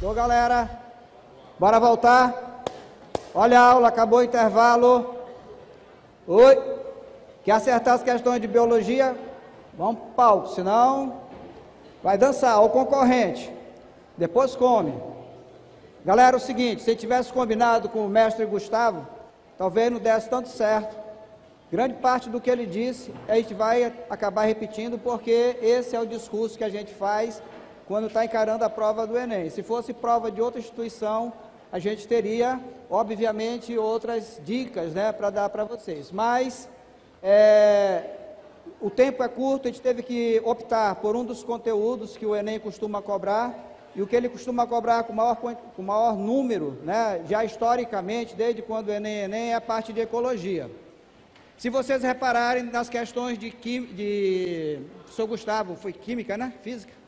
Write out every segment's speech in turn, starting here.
Ô galera, bora voltar? Olha a aula, acabou o intervalo. Oi, quer acertar as questões de biologia? Vamos para o palco, senão vai dançar, o concorrente, depois come. Galera, é o seguinte, se tivesse combinado com o mestre Gustavo, talvez não desse tanto certo. Grande parte do que ele disse, a gente vai acabar repetindo, porque esse é o discurso que a gente faz quando está encarando a prova do Enem. Se fosse prova de outra instituição, a gente teria, obviamente, outras dicas, né, para dar para vocês. Mas o tempo é curto, a gente teve que optar por um dos conteúdos que o Enem costuma cobrar, e o que ele costuma cobrar com maior número, né, já historicamente, desde quando o Enem é a parte de ecologia. Se vocês repararem nas questões de professor Gustavo, foi química, né? Física.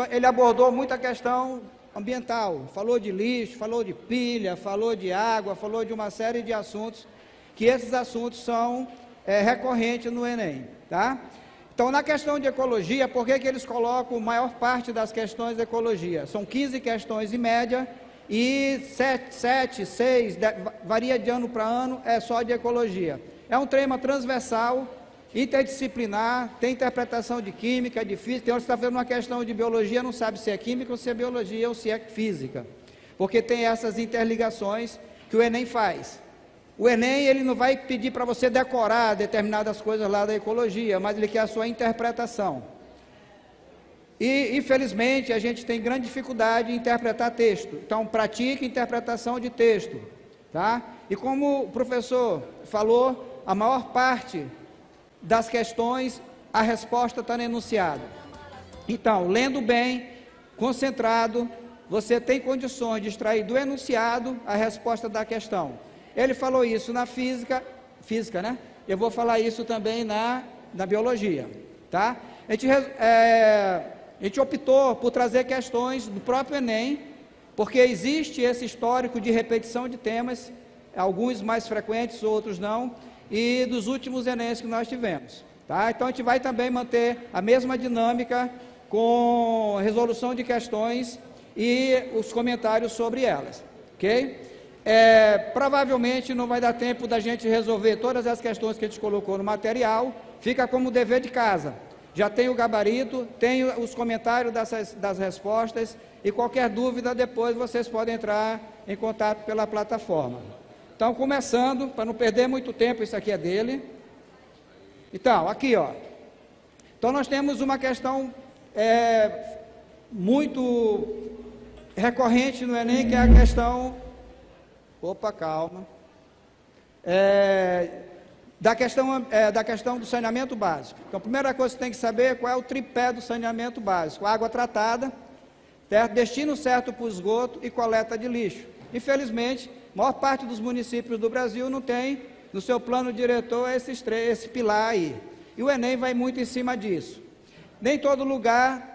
Ele abordou muita questão ambiental, falou de lixo, falou de pilha, falou de água, falou de uma série de assuntos, que esses assuntos são recorrentes no Enem, tá? Então, na questão de ecologia, por que eles colocam a maior parte das questões de ecologia? São 15 questões em média, e 7, 6, varia de ano para ano, é só de ecologia. É um tema transversal, interdisciplinar, tem interpretação de química, de física. Tem hora que você está fazendo uma questão de biologia, não sabe se é química ou se é biologia ou se é física, porque tem essas interligações que o Enem faz. O Enem, ele não vai pedir para você decorar determinadas coisas lá da ecologia, mas ele quer a sua interpretação. E, infelizmente, a gente tem grande dificuldade em interpretar texto. Então, pratique interpretação de texto, tá? E como o professor falou, a maior parte das questões, a resposta está no enunciado. Então, lendo bem, concentrado, você tem condições de extrair do enunciado a resposta da questão. Ele falou isso na física, né? Eu vou falar isso também na biologia, tá? A gente optou por trazer questões do próprio Enem, porque existe esse histórico de repetição de temas, alguns mais frequentes, outros não, e dos últimos Enems que nós tivemos, tá? Então a gente vai também manter a mesma dinâmica com resolução de questões e os comentários sobre elas, ok? Provavelmente não vai dar tempo da gente resolver todas as questões que a gente colocou no material, fica como dever de casa. Já tem o gabarito, tem os comentários das respostas, e qualquer dúvida depois vocês podem entrar em contato pela plataforma. Então, começando, para não perder muito tempo, isso aqui é dele. Então, aqui, ó. Então, nós temos uma questão muito recorrente no Enem, que é a questão... Opa, calma. Da questão do saneamento básico. Então, a primeira coisa que você tem que saber é qual é o tripé do saneamento básico: água tratada, destino certo para o esgoto e coleta de lixo. Infelizmente, a maior parte dos municípios do Brasil não tem no seu plano diretor esse pilar aí. E o Enem vai muito em cima disso. Nem todo lugar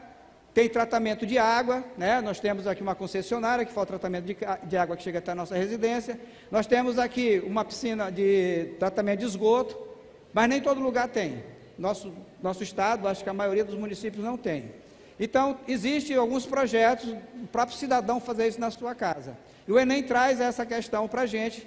tem tratamento de água, né? Nós temos aqui uma concessionária que faz o tratamento de água que chega até a nossa residência. Nós temos aqui uma piscina de tratamento de esgoto, mas nem todo lugar tem. Nosso estado, acho que a maioria dos municípios não tem. Então, existem alguns projetos, o próprio cidadão fazer isso na sua casa. E o Enem traz essa questão para a gente,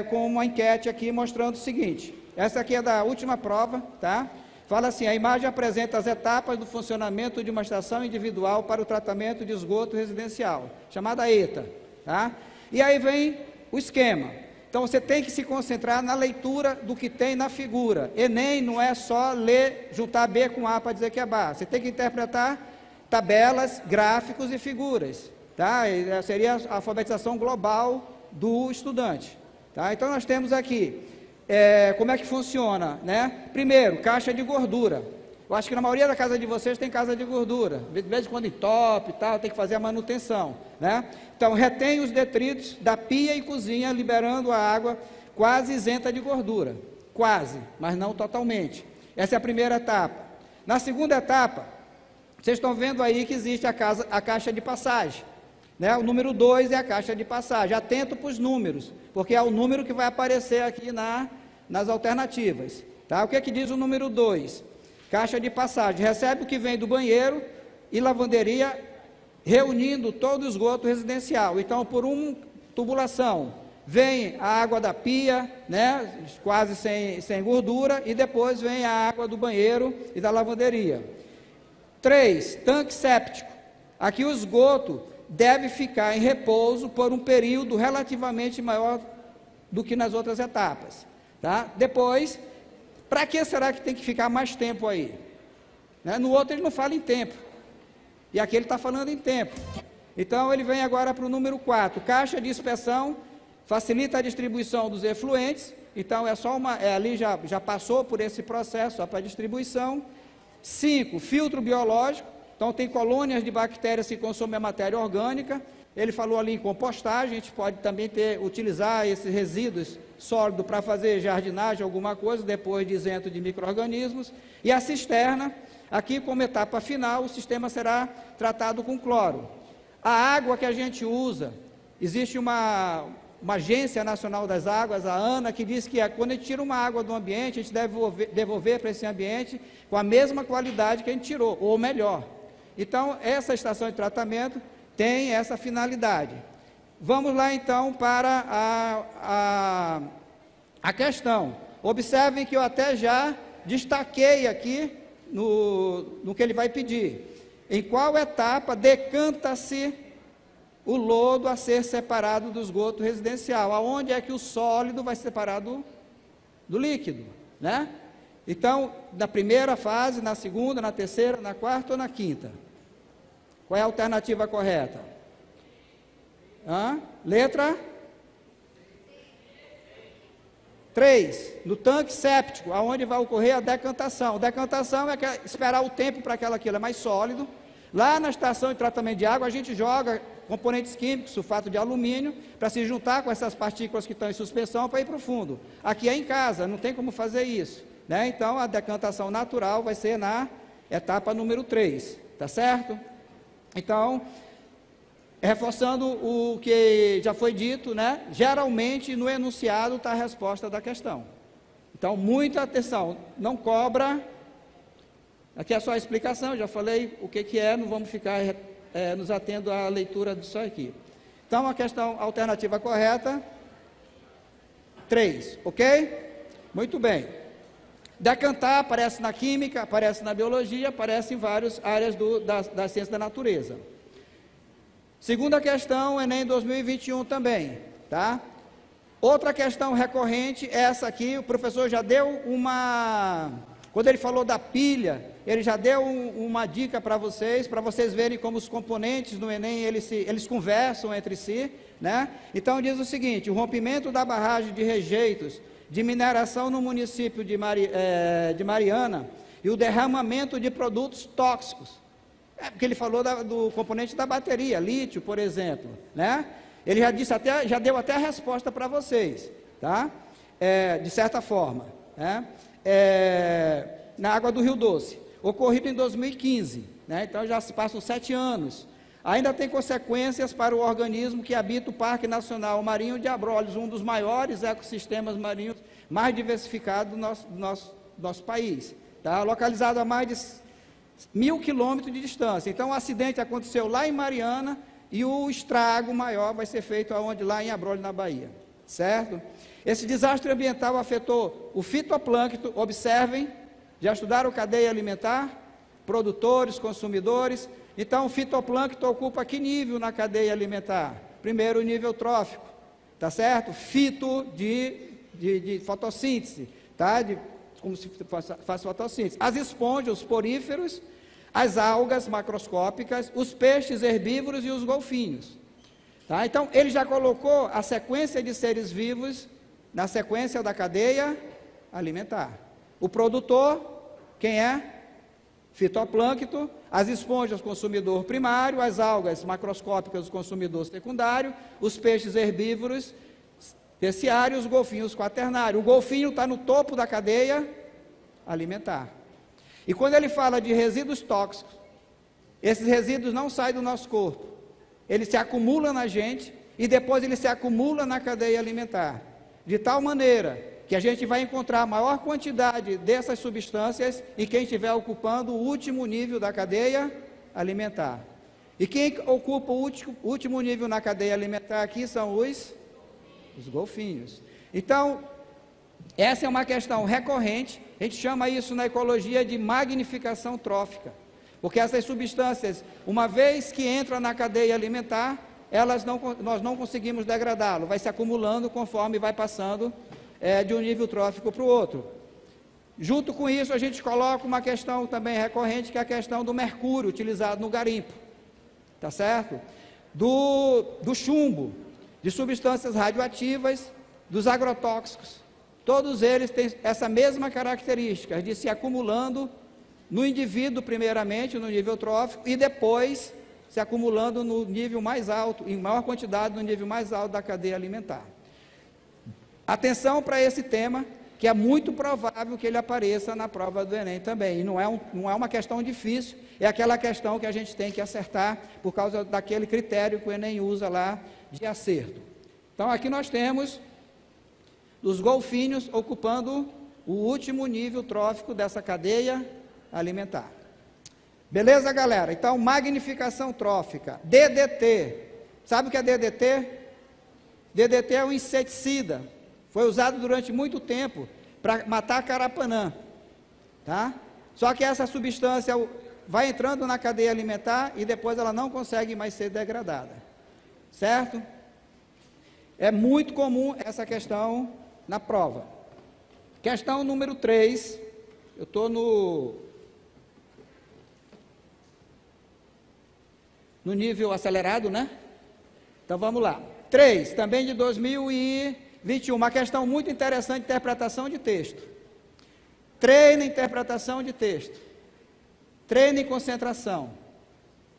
com uma enquete aqui mostrando o seguinte. Essa aqui é da última prova, tá? Fala assim: a imagem apresenta as etapas do funcionamento de uma estação individual para o tratamento de esgoto residencial, chamada ETA, tá? E aí vem o esquema. Então, você tem que se concentrar na leitura do que tem na figura. Enem não é só ler, juntar B com A para dizer que é barra. Você tem que interpretar tabelas, gráficos e figuras, tá? Seria a alfabetização global do estudante, tá? Então, nós temos aqui... como é que funciona, né? Primeiro, caixa de gordura. Eu acho que na maioria da casa de vocês tem casa de gordura, de vez em quando entope e tal, tem que fazer a manutenção, né? Então, retém os detritos da pia e cozinha, liberando a água quase isenta de gordura. Quase, mas não totalmente. Essa é a primeira etapa. Na segunda etapa, vocês estão vendo aí que existe a caixa de passagem, né? O número 2 é a caixa de passagem. Atento para os números, porque é o número que vai aparecer aqui nas alternativas, tá? O que é que diz o número 2? Caixa de passagem: recebe o que vem do banheiro e lavanderia reunindo todo o esgoto residencial. Então, por uma tubulação, vem a água da pia, né, quase sem gordura, e depois vem a água do banheiro e da lavanderia. 3, tanque séptico. Aqui o esgoto deve ficar em repouso por um período relativamente maior do que nas outras etapas. Tá? Depois, para que será que tem que ficar mais tempo aí? Né? No outro ele não fala em tempo, e aqui ele está falando em tempo. Então ele vem agora para o número 4, caixa de inspeção, facilita a distribuição dos efluentes. Então é só ali já passou por esse processo, só para distribuição. 5, filtro biológico. Então tem colônias de bactérias que consomem a matéria orgânica. Ele falou ali em compostagem, a gente pode também utilizar esses resíduos sólidos para fazer jardinagem, alguma coisa, depois de isento de micro-organismos. E a cisterna, aqui como etapa final, o sistema será tratado com cloro. A água que a gente usa, existe uma Agência Nacional das Águas, a ANA, que diz que quando a gente tira uma água do ambiente, a gente deve devolver para esse ambiente com a mesma qualidade que a gente tirou, ou melhor. Então, essa estação de tratamento tem essa finalidade. Vamos lá então para a questão. Observem que eu até já destaquei aqui no que ele vai pedir. Em qual etapa decanta-se o lodo a ser separado do esgoto residencial? Aonde é que o sólido vai separar do líquido, né? Então, na primeira fase, na segunda, na terceira, na quarta ou na quinta? Qual é a alternativa correta? Letra 3, no tanque séptico, aonde vai ocorrer a decantação. Decantação é esperar o tempo para que aquilo é mais sólido. Lá na estação de tratamento de água, a gente joga componentes químicos, sulfato de alumínio, para se juntar com essas partículas que estão em suspensão para ir para o fundo. Aqui é em casa, não tem como fazer isso, né? Então, a decantação natural vai ser na etapa número 3, tá certo? Então, reforçando o que já foi dito, né? Geralmente, no enunciado está a resposta da questão. Então, muita atenção, não cobra. Aqui é só a explicação, já falei o que é, não vamos ficar nos atendo à leitura disso aqui. Então, a questão alternativa correta, 3, ok? Muito bem. Decantar aparece na química, aparece na biologia, aparece em várias áreas da ciência da natureza. Segunda questão, Enem 2021 também, tá? Outra questão recorrente, essa aqui, o professor já deu quando ele falou da pilha, ele já deu uma dica para vocês verem como os componentes do Enem, eles conversam entre si, né? Então diz o seguinte: o rompimento da barragem de rejeitos de mineração no município de Mariana e o derramamento de produtos tóxicos. Porque ele falou do componente da bateria, lítio, por exemplo, né? Ele já deu até a resposta para vocês, tá? De certa forma, né? Na água do Rio Doce, ocorrido em 2015, né? Então já se passam 7 anos. Ainda tem consequências para o organismo que habita o Parque Nacional Marinho de Abrolhos, um dos maiores ecossistemas marinhos mais diversificados do nosso país, tá? Localizado a mais de 1.000 quilômetros de distância. Então o acidente aconteceu lá em Mariana e o estrago maior vai ser feito aonde? Lá em Abrolhos, na Bahia, certo? Esse desastre ambiental afetou o fitoplâncton. Observem, já estudaram cadeia alimentar? Produtores, consumidores. Então, o fitoplâncton ocupa que nível na cadeia alimentar? Primeiro, o nível trófico, tá certo? Fito de fotossíntese, tá? Como se faz fotossíntese. As esponjas, os poríferos, as algas macroscópicas, os peixes herbívoros e os golfinhos. Tá? Então, ele já colocou a sequência de seres vivos na sequência da cadeia alimentar. O produtor, quem é? Fitoplâncton. As esponjas, consumidor primário. As algas macroscópicas, o consumidor secundário. Os peixes herbívoros terciário, os golfinhos quaternário. O golfinho está no topo da cadeia alimentar. E quando ele fala de resíduos tóxicos, esses resíduos não saem do nosso corpo. Eles se acumulam na gente e depois eles se acumulam na cadeia alimentar. De tal maneira que a gente vai encontrar a maior quantidade dessas substâncias em quem estiver ocupando o último nível da cadeia alimentar. E quem ocupa o último nível na cadeia alimentar aqui são os golfinhos. Então, essa é uma questão recorrente, a gente chama isso na ecologia de magnificação trófica, porque essas substâncias, uma vez que entram na cadeia alimentar, nós não conseguimos degradá-lo, vai se acumulando conforme vai passando de um nível trófico para o outro. Junto com isso, a gente coloca uma questão também recorrente, que é a questão do mercúrio utilizado no garimpo, tá certo? Do chumbo, de substâncias radioativas, dos agrotóxicos. Todos eles têm essa mesma característica de se acumulando no indivíduo, primeiramente, no nível trófico, e depois se acumulando no nível mais alto, em maior quantidade no nível mais alto da cadeia alimentar. Atenção para esse tema, que é muito provável que ele apareça na prova do Enem também, e não é uma questão difícil, é aquela questão que a gente tem que acertar, por causa daquele critério que o Enem usa lá, de acerto. Então, aqui nós temos os golfinhos ocupando o último nível trófico dessa cadeia alimentar. Beleza, galera? Então, magnificação trófica. DDT. Sabe o que é DDT? DDT é um inseticida. Foi usado durante muito tempo para matar carapanã. Tá? Só que essa substância vai entrando na cadeia alimentar e depois ela não consegue mais ser degradada. Certo? É muito comum essa questão na prova. Questão número 3. Eu estou no nível acelerado, né? Então vamos lá. 3, também de 2021, uma questão muito interessante, interpretação de texto. Treino em interpretação de texto. Treino em concentração.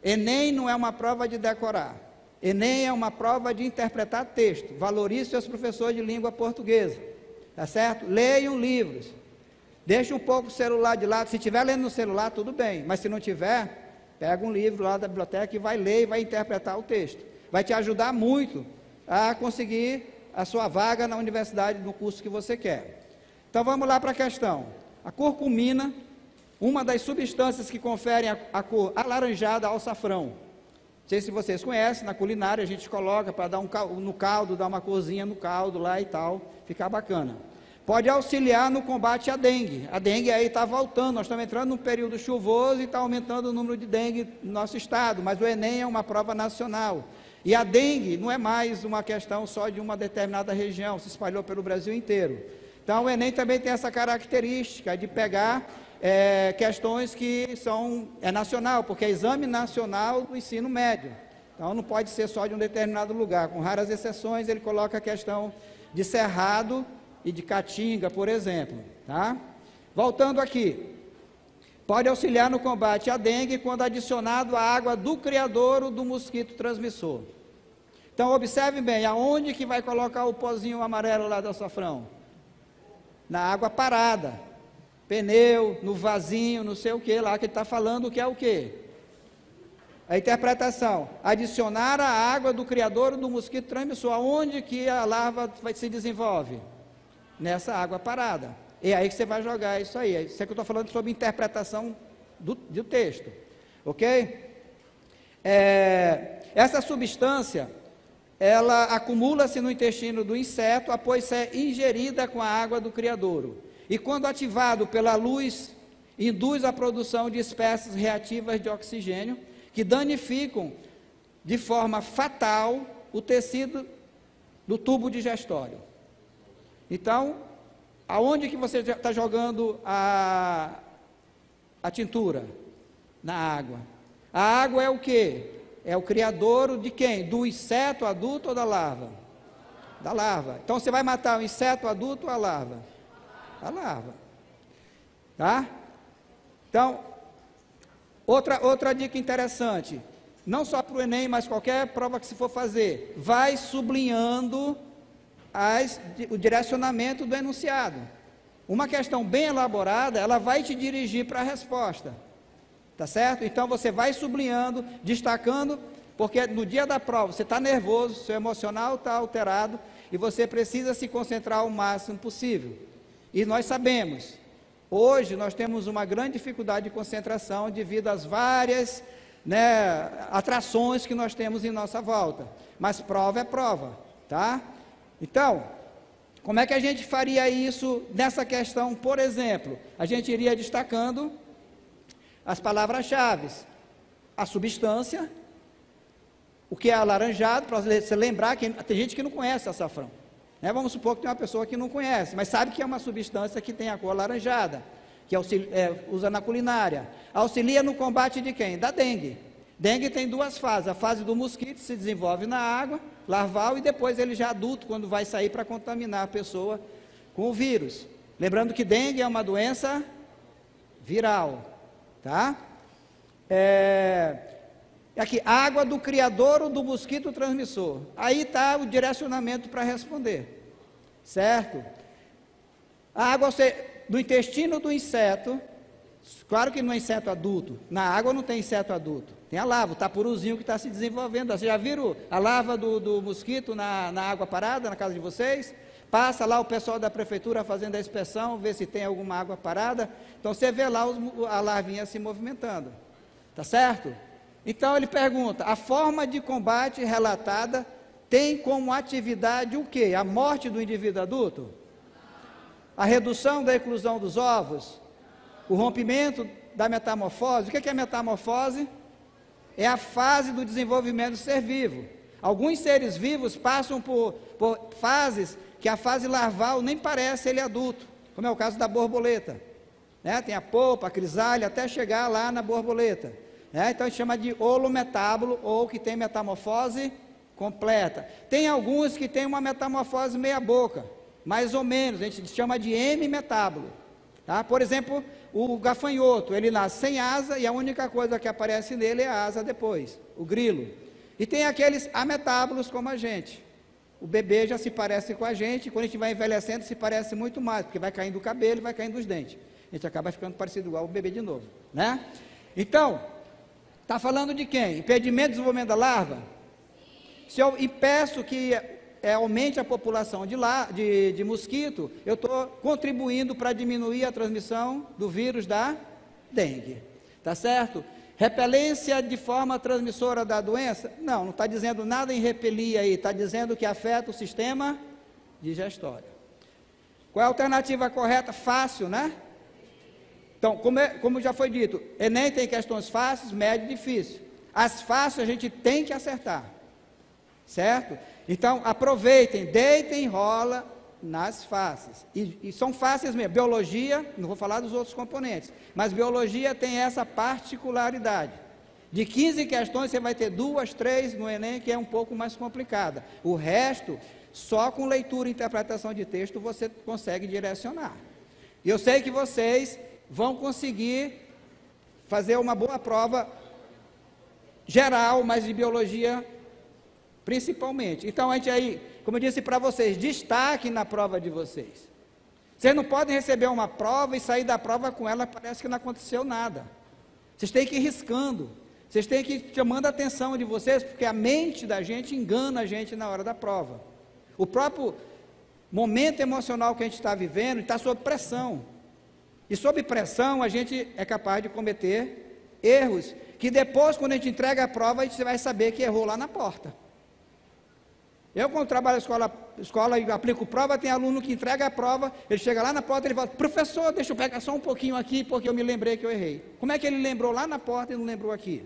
Enem não é uma prova de decorar. Enem é uma prova de interpretar texto. Valorize seus professores de língua portuguesa. Tá certo? Leiam livros. Deixe um pouco o celular de lado. Se estiver lendo no celular, tudo bem. Mas se não tiver, pega um livro lá da biblioteca e vai ler e vai interpretar o texto. Vai te ajudar muito a conseguir a sua vaga na universidade, no curso que você quer. Então vamos lá para a questão. A curcumina, uma das substâncias que conferem a cor alaranjada ao safrão. Não sei se vocês conhecem, na culinária a gente coloca para dar no caldo, dar uma corzinha no caldo lá e tal, ficar bacana. Pode auxiliar no combate à dengue. A dengue aí está voltando, nós estamos entrando num período chuvoso e está aumentando o número de dengue no nosso estado, mas o Enem é uma prova nacional. E a dengue não é mais uma questão só de uma determinada região, se espalhou pelo Brasil inteiro. Então o Enem também tem essa característica de pegar questões que é nacional, porque é exame nacional do ensino médio. Então não pode ser só de um determinado lugar. Com raras exceções, ele coloca a questão de Cerrado e de Caatinga, por exemplo. Tá? Voltando aqui. Pode auxiliar no combate à dengue quando adicionado à água do criadouro do mosquito transmissor. Então observem bem, aonde que vai colocar o pozinho amarelo lá do açafrão? Na água parada. Pneu, no vasinho, não sei o que lá, que ele está falando que é o quê? A interpretação, adicionar a água do criadouro do mosquito transmissor, aonde que a larva se desenvolve? Nessa água parada. É aí que você vai jogar isso aí. Isso é que eu estou falando sobre interpretação do texto. Ok? Essa substância, ela acumula-se no intestino do inseto após ser ingerida com a água do criadouro. E quando ativado pela luz, induz a produção de espécies reativas de oxigênio que danificam de forma fatal o tecido do tubo digestório. Então, aonde que você está jogando a tintura? Na água. A água é o quê? É o criadouro de quem? Do inseto adulto ou da larva? Da larva. Então você vai matar o inseto adulto ou a larva? A larva. Tá? Então, outra dica interessante. Não só para o Enem, mas qualquer prova que se for fazer, vai sublinhando o direcionamento do enunciado. Uma questão bem elaborada, ela vai te dirigir para a resposta. Tá certo? Então você vai sublinhando, destacando, porque no dia da prova você está nervoso, seu emocional está alterado e você precisa se concentrar o máximo possível. E nós sabemos, hoje nós temos uma grande dificuldade de concentração devido às várias né, atrações que nós temos em nossa volta. Mas prova é prova, tá? Então, como é que a gente faria isso nessa questão? Por exemplo, a gente iria destacando as palavras-chave, a substância, o que é alaranjado, para você lembrar que tem gente que não conhece açafrão, né? Vamos supor que tem uma pessoa que não conhece, mas sabe que é uma substância que tem a cor alaranjada, que usa na culinária. Auxilia no combate de quem? Da dengue. Dengue tem duas fases, a fase do mosquito se desenvolve na água, larval, e depois ele já adulto, quando vai sair para contaminar a pessoa com o vírus. Lembrando que dengue é uma doença viral, tá? Aqui, água do criadouro do mosquito transmissor. Aí está o direcionamento para responder, certo? A água do intestino do inseto, claro que não é inseto adulto, na água não tem inseto adulto, tem a larva, o tapuruzinho que está se desenvolvendo. Vocês já viram a larva do mosquito na água parada, na casa de vocês? Passa lá o pessoal da prefeitura fazendo a inspeção, vê se tem alguma água parada, então você vê lá a larvinha se movimentando, tá certo? Então ele pergunta, a forma de combate relatada tem como atividade o quê? A morte do indivíduo adulto? A redução da eclosão dos ovos? O rompimento da metamorfose? O que é metamorfose? É a fase do desenvolvimento do ser vivo. Alguns seres vivos passam por fases que a fase larval nem parece ele adulto, como é o caso da borboleta, né? Tem a polpa, a crisálida, até chegar lá na borboleta, né? Então a gente chama de holometábulo, ou que tem metamorfose completa. Tem alguns que tem uma metamorfose meia boca, mais ou menos, a gente chama de hemimetábulo, tá? Por exemplo, o gafanhoto, ele nasce sem asa e a única coisa que aparece nele é a asa depois, o grilo. E tem aqueles ametábulos como a gente. O bebê já se parece com a gente, quando a gente vai envelhecendo se parece muito mais, porque vai caindo o cabelo e vai caindo os dentes. A gente acaba ficando parecido igual o bebê de novo, né? Então, está falando de quem? Impedimento do desenvolvimento da larva? Se eu impeço que aumente a população de mosquito, eu estou contribuindo para diminuir a transmissão do vírus da dengue, tá certo? Repelência de forma transmissora da doença? Não está dizendo nada em repelir aí, está dizendo que afeta o sistema digestório. Qual é a alternativa correta? Fácil, né? Então, como já foi dito, Enem tem questões fáceis, médio e difícil. As fáceis a gente tem que acertar, certo? Então, aproveitem, deitem, rola nas fáceis, e são fáceis mesmo. Biologia, não vou falar dos outros componentes, mas biologia tem essa particularidade, de 15 questões você vai ter 2, 3 no Enem, que é um pouco mais complicada. O resto, só com leitura e interpretação de texto você consegue direcionar, e eu sei que vocês vão conseguir fazer uma boa prova geral, mas de biologia principalmente. Então a gente aí, como eu disse para vocês, destaque na prova de vocês. Vocês não podem receber uma prova e sair da prova com ela, parece que não aconteceu nada. Vocês têm que ir riscando, vocês têm que ir chamando a atenção de vocês, porque a mente da gente engana a gente na hora da prova. O próprio momento emocional que a gente está vivendo está sob pressão, e sob pressão a gente é capaz de cometer erros, que depois, quando a gente entrega a prova, a gente vai saber que errou lá na porta. Eu, quando trabalho na escola e aplico prova, tem aluno que entrega a prova, ele chega lá na porta e ele fala, professor, deixa eu pegar só um pouquinho aqui, porque eu me lembrei que eu errei. Como é que ele lembrou lá na porta e não lembrou aqui?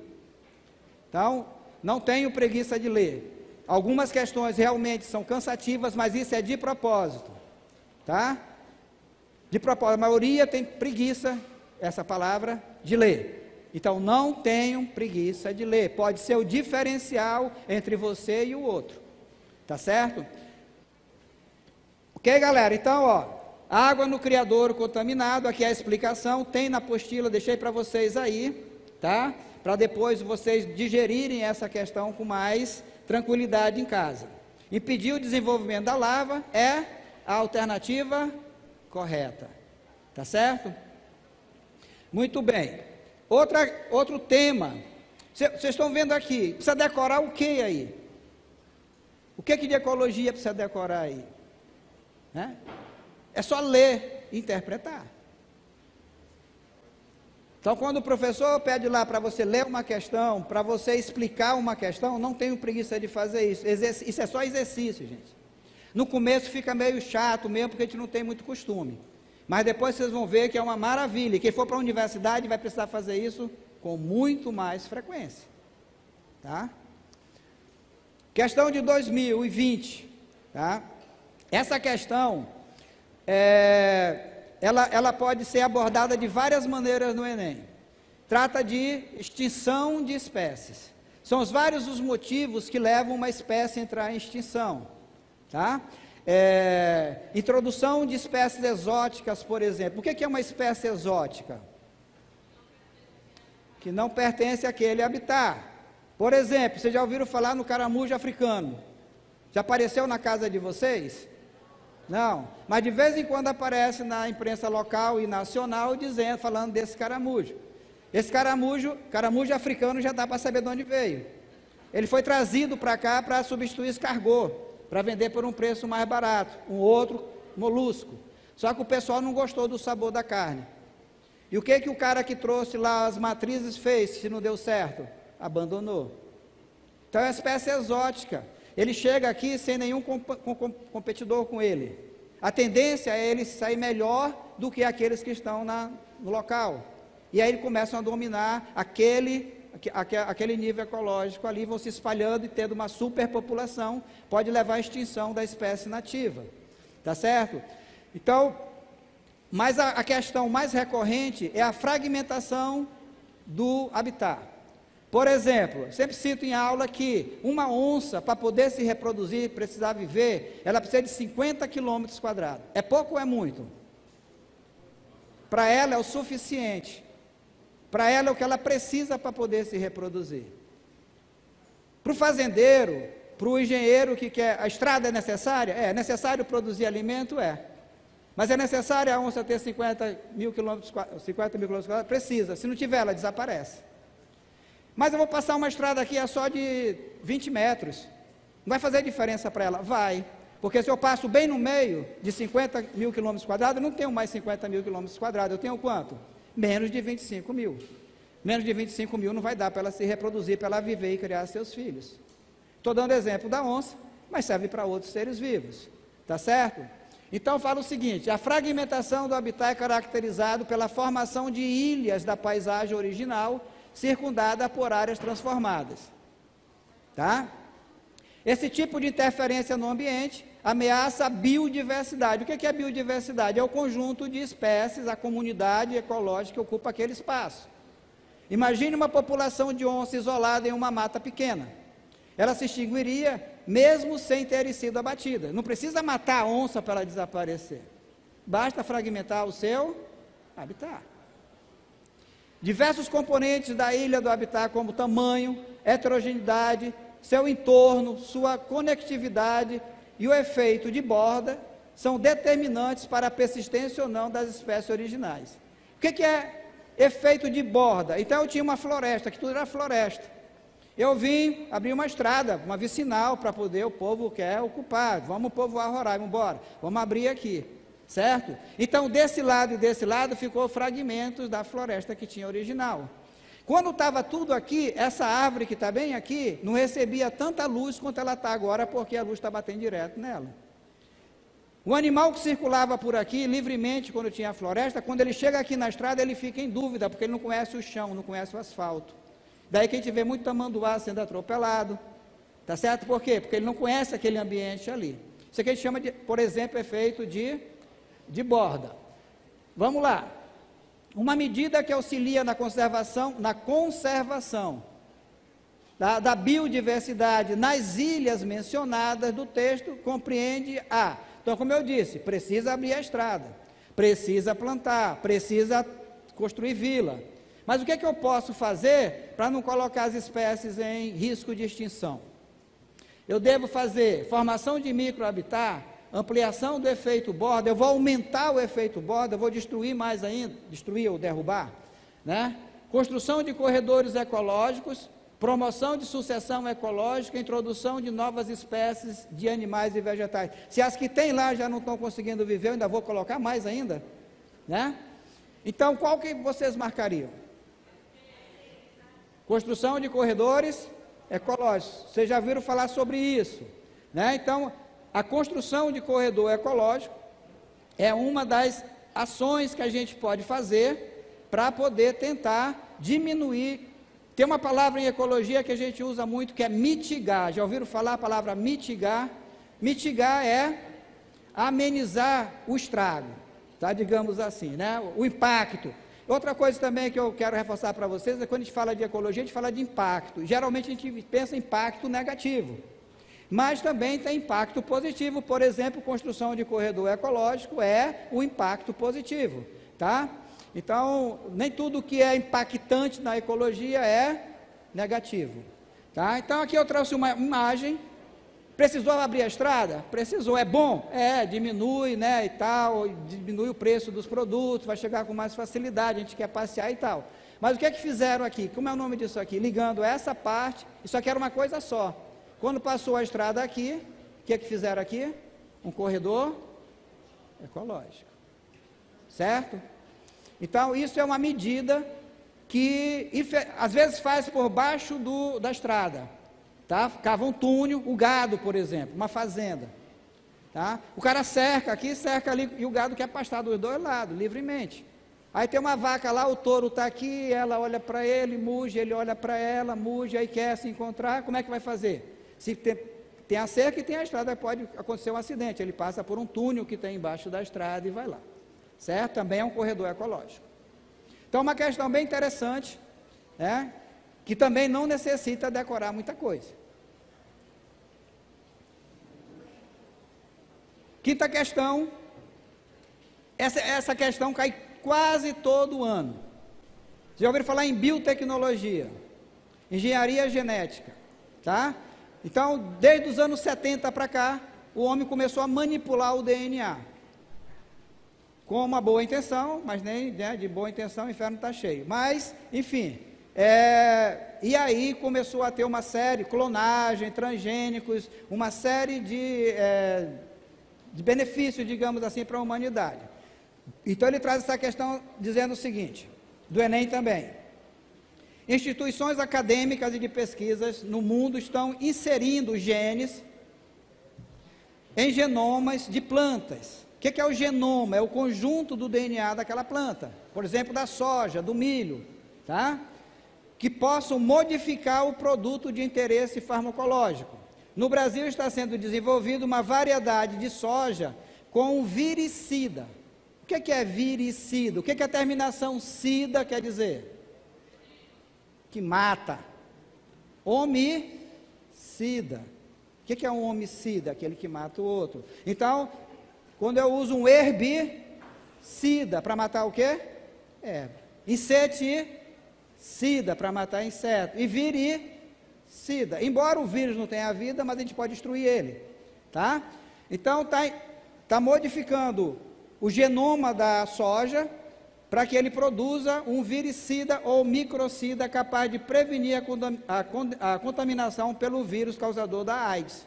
Então, não tenho preguiça de ler. Algumas questões realmente são cansativas, mas isso é de propósito, tá? De propósito, a maioria tem preguiça, essa palavra, de ler. Então, não tenham preguiça de ler, pode ser o diferencial entre você e o outro. Tá certo? Ok, galera? Então, ó, água no criadouro contaminado, aqui é a explicação, tem na apostila, deixei para vocês aí, tá? Para depois vocês digerirem essa questão com mais tranquilidade em casa. Impedir o desenvolvimento da larva é a alternativa correta. Tá certo? Muito bem. Outro tema. Vocês estão vendo aqui, precisa decorar o que aí? O que de ecologia precisa decorar aí? Né? É só ler e interpretar. Então, quando o professor pede lá para você ler uma questão, para você explicar uma questão, não tenho preguiça de fazer isso. Isso é só exercício, gente. No começo fica meio chato mesmo, porque a gente não tem muito costume. Mas depois vocês vão ver que é uma maravilha. E quem for para a universidade vai precisar fazer isso com muito mais frequência. Tá? Questão de 2020. Tá? Essa questão, ela pode ser abordada de várias maneiras no Enem. Trata de extinção de espécies. São vários os motivos que levam uma espécie a entrar em extinção. Tá? Introdução de espécies exóticas, por exemplo. O que é uma espécie exótica? Que não pertence àquele habitat. Por exemplo, vocês já ouviram falar no caramujo africano? Já apareceu na casa de vocês? Não, mas de vez em quando aparece na imprensa local e nacional falando desse caramujo. Esse caramujo africano já dá para saber de onde veio. Ele foi trazido para cá para substituir escargot, para vender por um preço mais barato, um outro molusco. Só que o pessoal não gostou do sabor da carne. E o que o cara que trouxe lá as matrizes fez, se não deu certo? Abandonou. Então é uma espécie exótica. Ele chega aqui sem nenhum competidor com ele. A tendência é ele sair melhor do que aqueles que estão no local. E aí eles começam a dominar aquele nível ecológico ali, vão se espalhando e tendo uma superpopulação, pode levar à extinção da espécie nativa. Tá certo? Então, mas a questão mais recorrente é a fragmentação do habitat. Por exemplo, sempre cito em aula que uma onça, para poder se reproduzir, precisar viver, ela precisa de 50 quilômetros quadrados. É pouco ou é muito? Para ela é o suficiente. Para ela é o que ela precisa para poder se reproduzir. Para o fazendeiro, para o engenheiro que quer, a estrada é necessária? É necessário produzir alimento? É. Mas é necessário a onça ter 50 mil quilômetros quadrados? Precisa. Se não tiver, ela desaparece. Mas eu vou passar uma estrada aqui só de 20 metros. Não vai fazer diferença para ela? Vai. Porque se eu passo bem no meio de 50 mil quilômetros quadrados, eu não tenho mais 50 mil quilômetros quadrados. Eu tenho quanto? Menos de 25 mil. Menos de 25 mil não vai dar para ela se reproduzir, para ela viver e criar seus filhos. Estou dando exemplo da onça, mas serve para outros seres vivos. Tá certo? Então fala o seguinte: a fragmentação do habitat é caracterizado pela formação de ilhas da paisagem original, circundada por áreas transformadas. Tá? Esse tipo de interferência no ambiente ameaça a biodiversidade. O que é a biodiversidade? É o conjunto de espécies, a comunidade ecológica que ocupa aquele espaço. Imagine uma população de onça isolada em uma mata pequena. Ela se extinguiria mesmo sem ter sido abatida. Não precisa matar a onça para ela desaparecer. Basta fragmentar o seu habitat. Diversos componentes da ilha do habitat, como tamanho, heterogeneidade, seu entorno, sua conectividade e o efeito de borda, são determinantes para a persistência ou não das espécies originais. O que é efeito de borda? Então eu tinha uma floresta, que tudo era floresta. Eu vim abrir uma estrada, uma vicinal, para poder, o povo quer ocupar, vamos povoar Roraima, embora, vamos abrir aqui. Certo? Então, desse lado e desse lado, ficou fragmentos da floresta que tinha original. Quando estava tudo aqui, essa árvore que está bem aqui, não recebia tanta luz quanto ela está agora, porque a luz está batendo direto nela. O animal que circulava por aqui, livremente, quando tinha a floresta, quando ele chega aqui na estrada, ele fica em dúvida, porque ele não conhece o chão, não conhece o asfalto. Daí que a gente vê muito tamanduá sendo atropelado. Tá certo? Por quê? Porque ele não conhece aquele ambiente ali. Isso aqui a gente chama de, por exemplo, efeito de borda. Vamos lá. Uma medida que auxilia na conservação da biodiversidade nas ilhas mencionadas do texto compreende então, como eu disse, precisa abrir a estrada, precisa plantar, precisa construir vila. Mas o que eu posso fazer para não colocar as espécies em risco de extinção? Eu devo fazer formação de microhabitat, ampliação do efeito borda, eu vou aumentar o efeito borda, eu vou destruir mais ainda, destruir ou derrubar, né? Construção de corredores ecológicos, promoção de sucessão ecológica, introdução de novas espécies de animais e vegetais. Se as que tem lá já não estão conseguindo viver, eu ainda vou colocar mais ainda, né? Então, qual que vocês marcariam? Construção de corredores ecológicos. Vocês já viram falar sobre isso, né? Então, a construção de corredor ecológico é uma das ações que a gente pode fazer para poder tentar diminuir. Tem uma palavra em ecologia que a gente usa muito, que é mitigar. Já ouviram falar a palavra mitigar? Mitigar é amenizar o estrago, tá? Digamos assim, né? O impacto. Outra coisa também que eu quero reforçar para vocês é quando a gente fala de ecologia, a gente fala de impacto. Geralmente a gente pensa em impacto negativo, mas também tem impacto positivo. Por exemplo, construção de corredor ecológico é o impacto positivo, tá? Então, nem tudo que é impactante na ecologia é negativo, tá? Então, aqui eu trouxe uma imagem. Precisou abrir a estrada? Precisou. É bom? É, diminui, né, e tal, diminui o preço dos produtos, vai chegar com mais facilidade, a gente quer passear e tal. Mas o que é que fizeram aqui? Como é o nome disso aqui? Ligando essa parte, isso aqui era uma coisa só. Quando passou a estrada aqui, o que é que fizeram aqui? Um corredor ecológico, certo? Então, isso é uma medida que, às vezes, faz por baixo da estrada, tá? Cava um túnel, o gado, por exemplo, uma fazenda, tá? O cara cerca aqui, cerca ali, e o gado quer pastar dos dois lados, livremente. Aí tem uma vaca lá, o touro está aqui, ela olha para ele, muge, ele olha para ela, muge, aí quer se encontrar, como é que vai fazer? Se tem a cerca e tem a estrada, pode acontecer um acidente, ele passa por um túnel que tem embaixo da estrada e vai lá, certo? Também é um corredor ecológico. Então, uma questão bem interessante, né? Que também não necessita decorar muita coisa. Quinta questão, essa questão cai quase todo ano. Vocês já ouviram falar em biotecnologia, engenharia genética, tá? Então, desde os anos 70 para cá, o homem começou a manipular o DNA, com uma boa intenção, mas nem, né, de boa intenção o inferno está cheio. Mas, enfim, e aí começou a ter uma série, clonagem, transgênicos, uma série de benefícios, digamos assim, para a humanidade. Então ele traz essa questão dizendo o seguinte, do Enem também: instituições acadêmicas e de pesquisas no mundo estão inserindo genes em genomas de plantas. O que é o genoma? É o conjunto do DNA daquela planta, por exemplo, da soja, do milho, tá? Que possam modificar o produto de interesse farmacológico. No Brasil está sendo desenvolvida uma variedade de soja com viricida. O que é viricida? O que a terminação cida quer dizer? Que mata. Homicida. O que é um homicida? Aquele que mata o outro. Então, quando eu uso um herbicida para matar o quê? Inseticida para matar inseto. E viricida. Embora o vírus não tenha vida, mas a gente pode destruir ele, tá? Então, está modificando o genoma da soja para que ele produza um viricida ou microcida capaz de prevenir a contaminação pelo vírus causador da AIDS.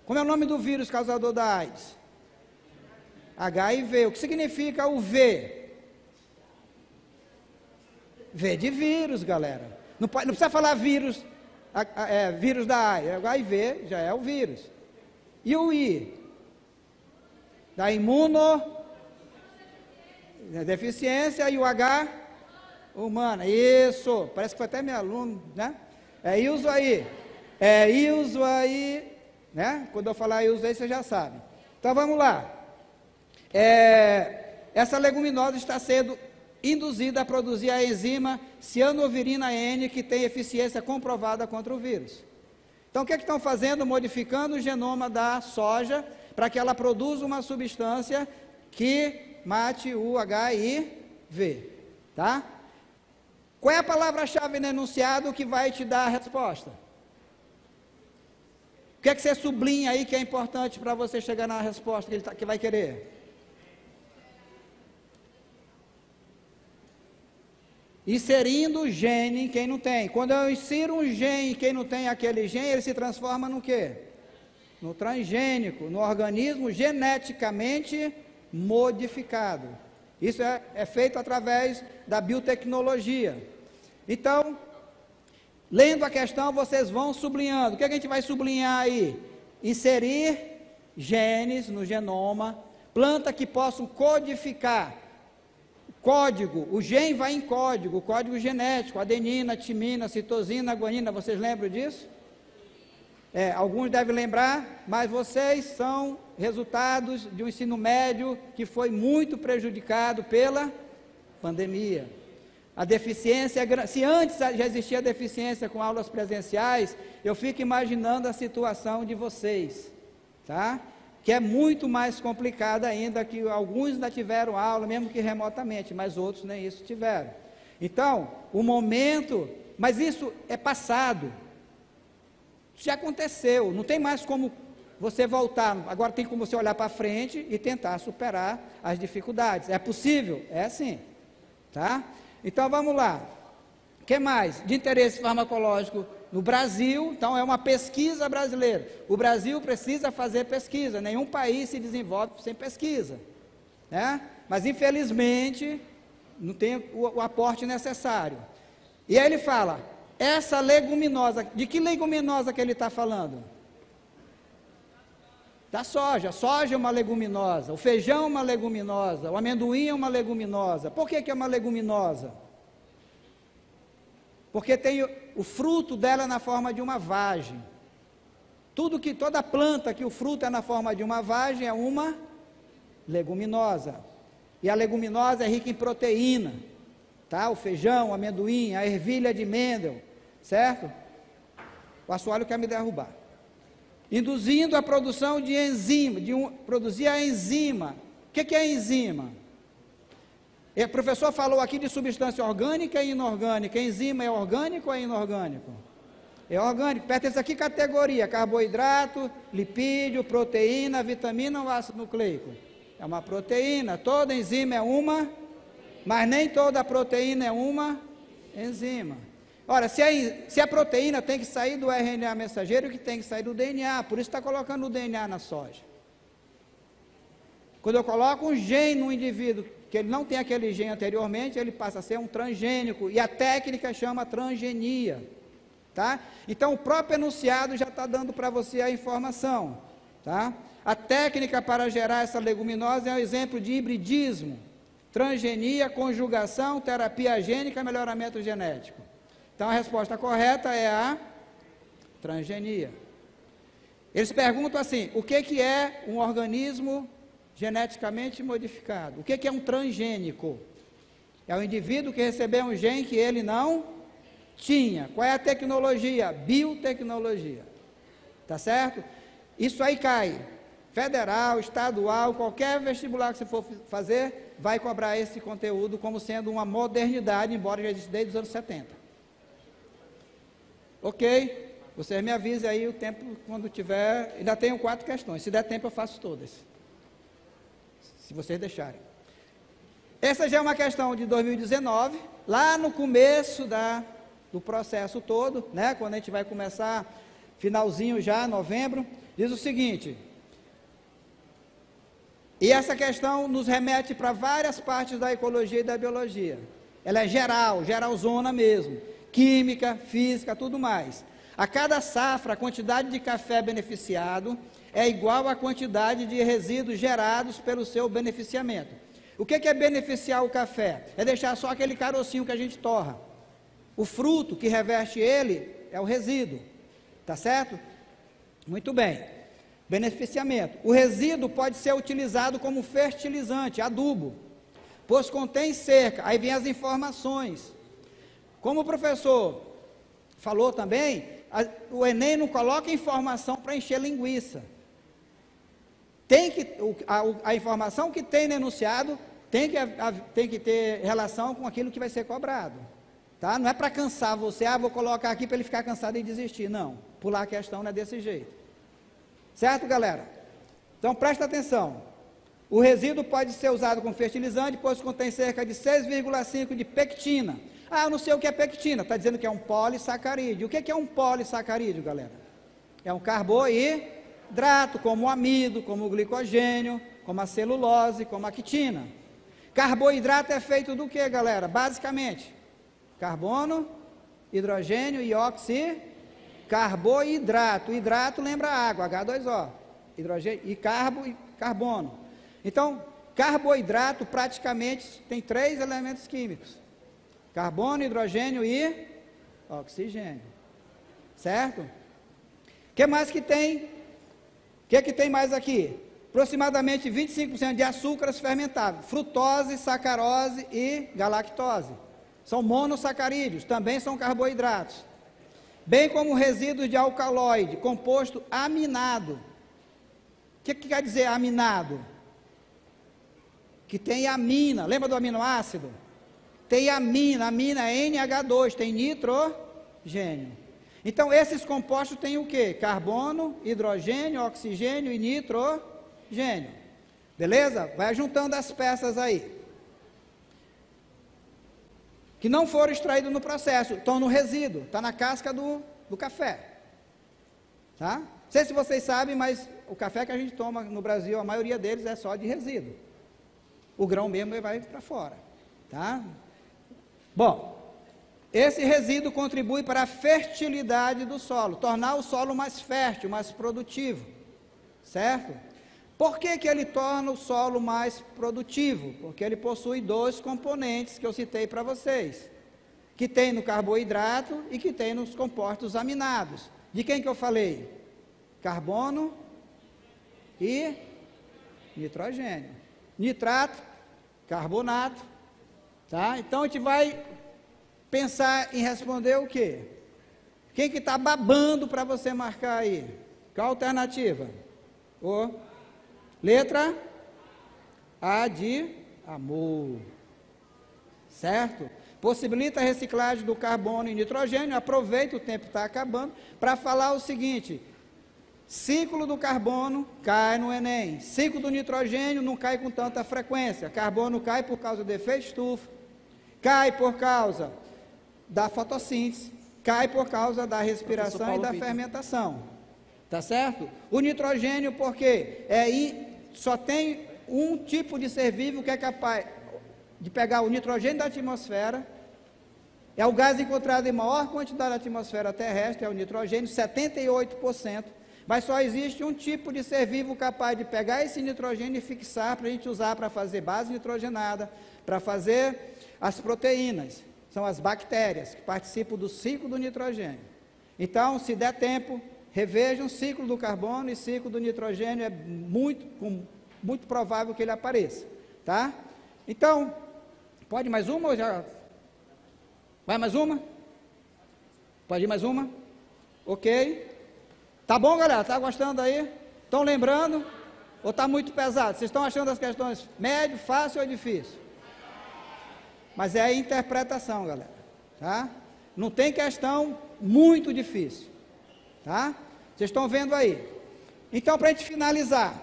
Como é o nome do vírus causador da AIDS? HIV. O que significa o V? V de vírus, galera. Não precisa falar vírus, vírus da AIDS. O HIV já é o vírus. E o I? Da imunodeficiência. E o H? Humana. Isso. Parece que foi até meu aluno, né? É isso aí. É isso aí. Né? Quando eu falar isso aí, você já sabe. Então vamos lá. Essa leguminosa está sendo induzida a produzir a enzima cianovirina N, que tem eficiência comprovada contra o vírus. Então o que estão fazendo? Modificando o genoma da soja para que ela produza uma substância que mate o HIV, tá? Qual é a palavra-chave no enunciado que vai te dar a resposta? O que você sublinha aí que é importante para você chegar na resposta que vai querer? Inserindo gene em quem não tem. Quando eu insiro um gene em quem não tem aquele gene, ele se transforma no quê? No transgênico, no organismo geneticamente modificado. Isso é feito através da biotecnologia. Então, lendo a questão, vocês vão sublinhando. O que a gente vai sublinhar aí? Inserir genes no genoma, planta que possam codificar. Código, o gene vai em código, código genético, adenina, timina, citosina, guanina, vocês lembram disso? Alguns devem lembrar, mas vocês são resultados de um ensino médio que foi muito prejudicado pela pandemia. A deficiência é grande. Se antes já existia deficiência com aulas presenciais, eu fico imaginando a situação de vocês, tá? Que é muito mais complicada ainda, que alguns ainda tiveram aula, mesmo que remotamente, mas outros nem isso tiveram. Então, o momento, mas isso é passado, isso já aconteceu, não tem mais como você voltar, agora tem como você olhar para frente e tentar superar as dificuldades. É possível? É sim, tá? Então vamos lá. O que mais? De interesse farmacológico no Brasil, então é uma pesquisa brasileira. O Brasil precisa fazer pesquisa, nenhum país se desenvolve sem pesquisa, né? Mas infelizmente não tem o aporte necessário. E aí ele fala, essa leguminosa, de que leguminosa que ele está falando? Da soja. Soja é uma leguminosa, o feijão é uma leguminosa, o amendoim é uma leguminosa. Por que é uma leguminosa? Porque tem o fruto dela na forma de uma vagem. Toda planta que o fruto é na forma de uma vagem é uma leguminosa. E a leguminosa é rica em proteína, tá? O feijão, o amendoim, a ervilha de Mendel, certo? O assoalho quer me derrubar. Induzindo a produção de enzima, produzir a enzima. O que é a enzima? O professor falou aqui de substância orgânica e inorgânica. Enzima é orgânico ou é inorgânico? É orgânico. Pertence aqui categoria: carboidrato, lipídio, proteína, vitamina ou ácido nucleico? É uma proteína. Toda enzima é uma, mas nem toda proteína é uma enzima. Ora, se a proteína tem que sair do RNA mensageiro, que tem que sair do DNA, por isso está colocando o DNA na soja. Quando eu coloco um gene no indivíduo, que ele não tem aquele gene anteriormente, ele passa a ser um transgênico, e a técnica chama transgenia, tá? Então, o próprio enunciado já está dando para você a informação, tá? A técnica para gerar essa leguminosa é um exemplo de hibridismo, transgenia, conjugação, terapia gênica, melhoramento genético. Então, a resposta correta é a transgenia. Eles perguntam assim, o que é um organismo geneticamente modificado? O que é um transgênico? É o indivíduo que recebeu um gene que ele não tinha. Qual é a tecnologia? Biotecnologia. Tá certo? Isso aí cai. Federal, estadual, qualquer vestibular que você for fazer, vai cobrar esse conteúdo como sendo uma modernidade, embora já exista desde os anos 70. Ok? Vocês me avisem aí o tempo, quando tiver. Ainda tenho 4 questões. Se der tempo, eu faço todas. Se vocês deixarem. Essa já é uma questão de 2019, lá no começo do processo todo, né? Quando a gente vai começar, finalzinho já, novembro, diz o seguinte. E essa questão nos remete para várias partes da ecologia e da biologia. Ela é geral, geralzona mesmo. Química, física, tudo mais. A cada safra, a quantidade de café beneficiado é igual à quantidade de resíduos gerados pelo seu beneficiamento. O que é beneficiar o café? É deixar só aquele carocinho que a gente torra. O fruto que reveste ele é o resíduo. Tá certo? Muito bem. Beneficiamento. O resíduo pode ser utilizado como fertilizante, adubo, pois contém cerca. Aí vem as informações. Como o professor falou também, o Enem não coloca informação para encher linguiça. A informação que tem no enunciado tem que ter relação com aquilo que vai ser cobrado. Tá? Não é para cansar você, vou colocar aqui para ele ficar cansado e desistir. Não, pular a questão não é desse jeito. Certo, galera? Então, presta atenção. O resíduo pode ser usado como fertilizante, pois contém cerca de 6,5 de pectina. Eu não sei o que é pectina, está dizendo que é um polissacarídeo. O que é um polissacarídeo, galera? É um carboidrato, como o amido, como o glicogênio, como a celulose, como a quitina. Carboidrato é feito do que, galera? Basicamente, carbono, hidrogênio e carboidrato. O hidrato lembra água, H2O, hidrogênio e carbono. Então, carboidrato praticamente tem 3 elementos químicos: carbono, hidrogênio e oxigênio. Certo? O que mais que tem? O que tem mais aqui? Aproximadamente 25% de açúcares fermentáveis, frutose, sacarose e galactose. São monossacarídeos, também são carboidratos. Bem como resíduos de alcaloide, composto aminado. O que quer dizer aminado? Que tem amina, lembra do aminoácido? Tem amina é NH2, tem nitrogênio. Então, esses compostos têm o quê? Carbono, hidrogênio, oxigênio e nitrogênio. Beleza? Vai juntando as peças aí. Que não foram extraídos no processo, estão no resíduo, está na casca do café. Tá? Não sei se vocês sabem, mas o café que a gente toma no Brasil, a maioria deles é só de resíduo. O grão mesmo vai para fora. Tá? Bom, esse resíduo contribui para a fertilidade do solo, tornar o solo mais fértil, mais produtivo, certo? Por que ele torna o solo mais produtivo? Porque ele possui 2 componentes que eu citei para vocês, que tem no carboidrato e que tem nos compostos aminados. De quem que eu falei? Carbono e nitrogênio. Nitrato, carbonato, tá? Então a gente vai pensar em responder o quê? Quem que está babando para você marcar aí? Qual a alternativa? Letra A de amor. Certo? Possibilita a reciclagem do carbono e nitrogênio. Aproveita, o tempo está acabando, para falar o seguinte: ciclo do carbono cai no Enem, ciclo do nitrogênio não cai com tanta frequência. Carbono cai por causa do efeito estufa, cai por causa da fotossíntese, cai por causa da respiração e da fermentação, tá certo? O nitrogênio, porque só tem um tipo de ser vivo que é capaz de pegar o nitrogênio da atmosfera, é o gás encontrado em maior quantidade na atmosfera terrestre, é o nitrogênio, 78%, mas só existe um tipo de ser vivo capaz de pegar esse nitrogênio e fixar para a gente usar para fazer base nitrogenada, para fazer as proteínas. São as bactérias que participam do ciclo do nitrogênio. Então, se der tempo, revejam o ciclo do carbono e ciclo do nitrogênio, é muito provável que ele apareça, tá? Então, pode mais uma ou já? Vai mais uma? Pode ir mais uma? Ok. Tá bom, galera? Tá gostando aí? Estão lembrando? Ou está muito pesado? Vocês estão achando as questões médio, fácil ou difícil? Mas é a interpretação, galera, tá? Não tem questão muito difícil, tá? Vocês estão vendo aí. Então, para a gente finalizar,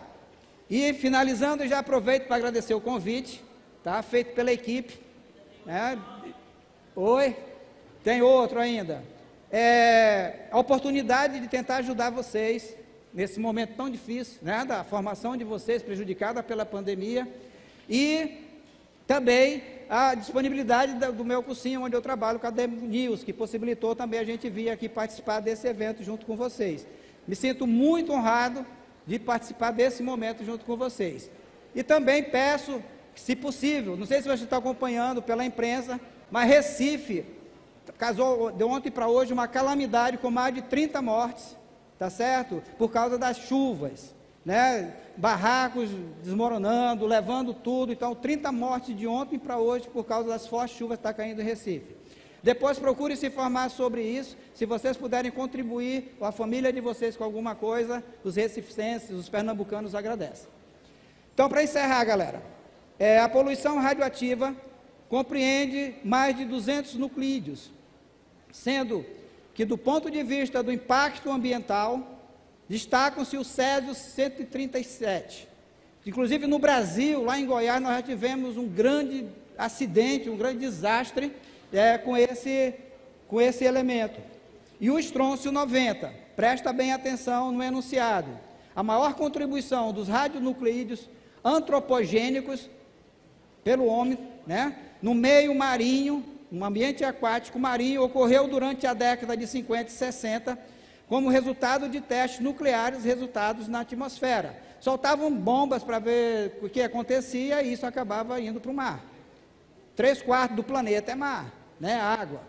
e finalizando, eu já aproveito para agradecer o convite, tá? Feito pela equipe, né? Oi? Tem outro ainda. A oportunidade de tentar ajudar vocês, nesse momento tão difícil, né? Da formação de vocês, prejudicada pela pandemia, e também a disponibilidade do meu cursinho, onde eu trabalho, o Acadêmico News, que possibilitou também a gente vir aqui participar desse evento junto com vocês. Me sinto muito honrado de participar desse momento junto com vocês. E também peço, se possível, não sei se você está acompanhando pela imprensa, mas Recife casou de ontem para hoje uma calamidade com mais de 30 mortes, tá certo? Por causa das chuvas, né? Barracos desmoronando, levando tudo. Então 30 mortes de ontem para hoje por causa das fortes chuvas que está caindo em Recife. Depois procure se informar sobre isso. Se vocês puderem contribuir, ou a família de vocês com alguma coisa, os recifenses, os pernambucanos agradecem. Então, para encerrar, galera, a poluição radioativa compreende mais de 200 nuclídeos, sendo que do ponto de vista do impacto ambiental, destacam-se o Césio 137. Inclusive no Brasil, lá em Goiás, nós já tivemos um grande acidente, um grande desastre com esse elemento. E o estrôncio 90, presta bem atenção no enunciado. A maior contribuição dos radionucleídeos antropogênicos pelo homem, né, no meio marinho um ambiente aquático marinho, ocorreu durante a década de 50 e 60, como resultado de testes nucleares resultados na atmosfera. Soltavam bombas para ver o que acontecia e isso acabava indo para o mar. 3/4 do planeta é mar, né, água.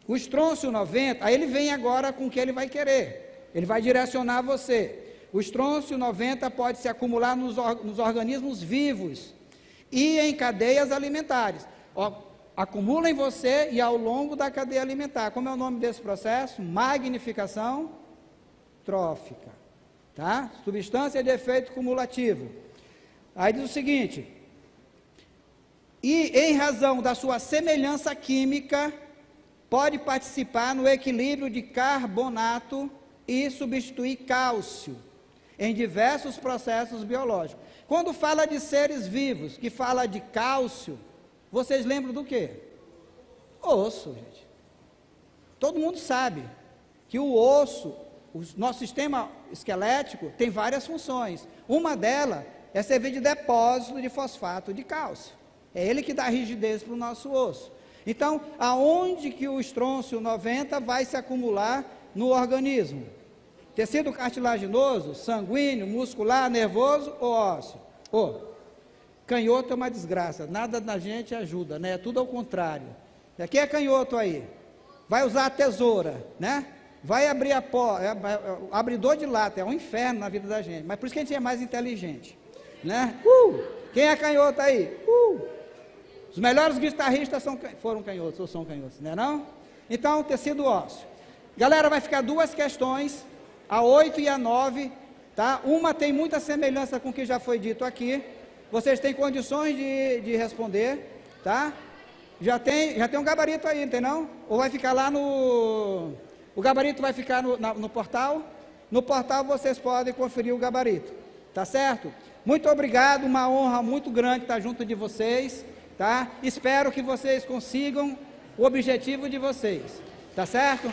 O estrôncio 90, aí ele vem agora com o que ele vai querer, ele vai direcionar você. O estrôncio 90 pode se acumular nos organismos vivos e em cadeias alimentares. Acumula em você e ao longo da cadeia alimentar. Como é o nome desse processo? Magnificação trófica, tá? Substância de efeito cumulativo. Aí diz o seguinte: e em razão da sua semelhança química, pode participar no equilíbrio de carbonato e substituir cálcio em diversos processos biológicos. Quando fala de seres vivos, que fala de cálcio, vocês lembram do quê? Osso, gente. Todo mundo sabe que o osso, o nosso sistema esquelético, tem várias funções. Uma delas é servir de depósito de fosfato de cálcio. É ele que dá rigidez para o nosso osso. Então, aonde que o estrôncio 90 vai se acumular no organismo? Tecido cartilaginoso, sanguíneo, muscular, nervoso ou ósseo? Canhoto é uma desgraça, nada na gente ajuda, né? É tudo ao contrário. Aqui é canhoto aí, vai usar a tesoura, né? Vai abrir a porta, abridor de lata, é um inferno na vida da gente, mas por isso que a gente é mais inteligente, né? Quem é canhoto aí? Os melhores guitarristas foram canhotos, ou são canhotos, né não? Então, tecido ósseo. Galera, vai ficar duas questões, a 8 e a 9, tá? Uma tem muita semelhança com o que já foi dito aqui. Vocês têm condições de responder, tá? Já tem um gabarito aí, não tem não? Ou vai ficar lá no... O gabarito vai ficar no portal? No portal vocês podem conferir o gabarito, tá certo? Muito obrigado, uma honra muito grande estar junto de vocês, tá? Espero que vocês consigam o objetivo de vocês, tá certo?